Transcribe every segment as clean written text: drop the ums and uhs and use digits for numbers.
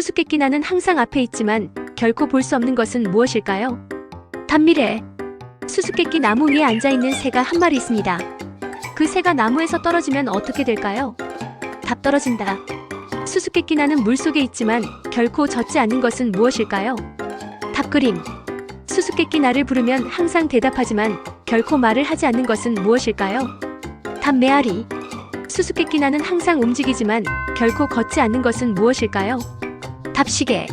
수수께끼 나는 항상 앞에 있지만 결코 볼 수 없는 것은 무엇일까요? 답 미래. 수수께끼 나무 위에 앉아있는 새가 한 마리 있습니다. 그 새가 나무에서 떨어지면 어떻게 될까요? 답 떨어진다. 수수께끼 나는 물속에 있지만 결코 젖지 않는 것은 무엇일까요? 답 그림. 수수께끼 나를 부르면 항상 대답하지만 결코 말을 하지 않는 것은 무엇일까요? 답 메아리. 수수께끼 나는 항상 움직이지만 결코 걷지 않는 것은 무엇일까요? 답 시계.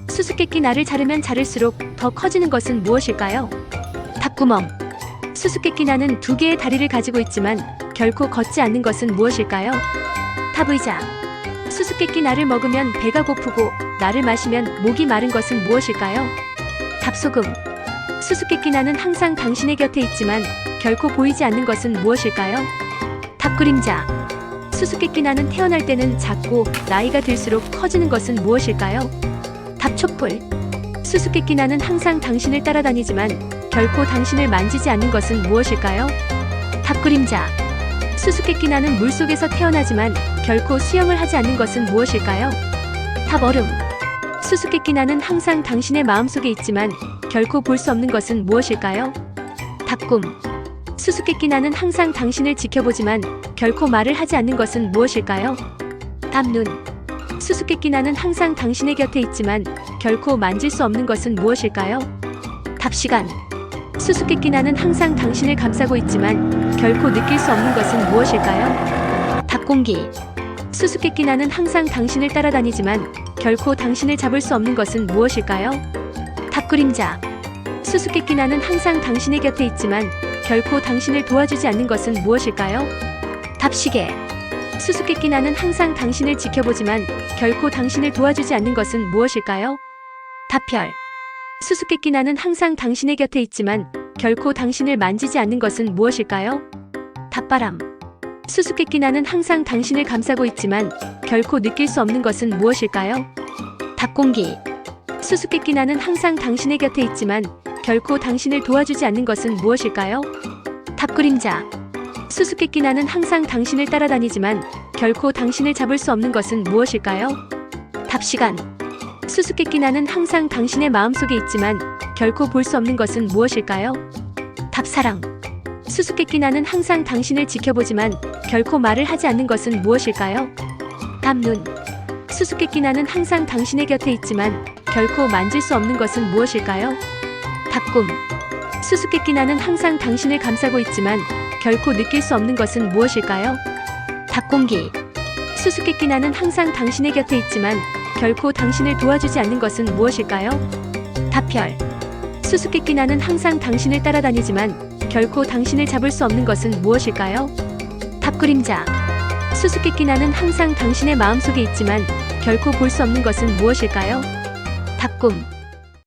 수수께끼 나를 자르면 자를수록 더 커지는 것은 무엇일까요? 답 구멍. 수수께끼 나는 두 개의 다리를 가지고 있지만 결코 걷지 않는 것은 무엇일까요? 답 의자. 수수께끼 나를 먹으면 배가 고프고 나를 마시면 목이 마른 것은 무엇일까요? 답 소금. 수수께끼 나는 항상 당신의 곁에 있지만 결코 보이지 않는 것은 무엇일까요? 답 그림자. 수수께끼 나는 태어날 때는 작고 나이가 들수록 커지는 것은 무엇일까요? 답 촛불. 수수께끼 나는 항상 당신을 따라다니지만 결코 당신을 만지지 않는 것은 무엇일까요? 답 그림자. 수수께끼 나는 물속에서 태어나지만 결코 수영을 하지 않는 것은 무엇일까요? 답 얼음. 수수께끼 나는 항상 당신의 마음속에 있지만 결코 볼 수 없는 것은 무엇일까요? 답 꿈. 수수께끼 나는 항상 당신을 지켜보지만 결코 말을 하지 않는 것은 무엇일까요? 답 눈. 수수께끼 나는 항상 당신의 곁에 있지만 결코 만질 수 없는 것은 무엇일까요? 답 시간. 수수께끼 나는 항상 당신을 감싸고 있지만 결코 느낄 수 없는 것은 무엇일까요? 답 공기. 수수께끼 나는 항상 당신을 따라다니지만 결코 당신을 잡을 수 없는 것은 무엇일까요? 답 그림자. 수수께끼 나는 항상 당신의 곁에 있지만 결코 당신을 도와주지 않는 것은 무엇일까요? 답 시계. 수수께끼 나는 항상 당신을 지켜보지만 결코 당신을 도와주지 않는 것은 무엇일까요? 답 별. 수수께끼 나는 항상 당신의 곁에 있지만 결코 당신을 만지지 않는 것은 무엇일까요? 답 바람. 수수께끼 나는 항상 당신을 감싸고 있지만 결코 느낄 수 없는 것은 무엇일까요? 답 공기. 수수께끼 나는 항상 당신의 곁에 있지만 결코 당신을 도와주지 않는 것은 무엇일까요? 답 그림자. 수수께끼 나는 항상 당신을 따라다니지만 결코 당신을 잡을 수 없는 것은 무엇일까요? 답 시간. 수수께끼 나는 항상 당신의 마음속에 있지만 결코 볼 수 없는 것은 무엇일까요? 답 사랑. 수수께끼 나는 항상 당신을 지켜보지만 결코 말을 하지 않는 것은 무엇일까요? 답 눈. 수수께끼 나는 항상 당신의 곁에 있지만 결코 만질 수 없는 것은 무엇일까요? 답 꿈. 수수께끼 나는 항상 당신을 감싸고 있지만 결코 느낄 수 없는 것은 무엇일까요? 답 공기. 수수께끼 나는 항상 당신의 곁에 있지만 결코 당신을 도와주지 않는 것은 무엇일까요? 답 별. 수수께끼 나는 항상 당신을 따라다니지만 결코 당신을 잡을 수 없는 것은 무엇일까요? 답 그림자. 수수께끼 나는 항상 당신의 마음속에 있지만 결코 볼 수 없는 것은 무엇일까요? 답 꿈.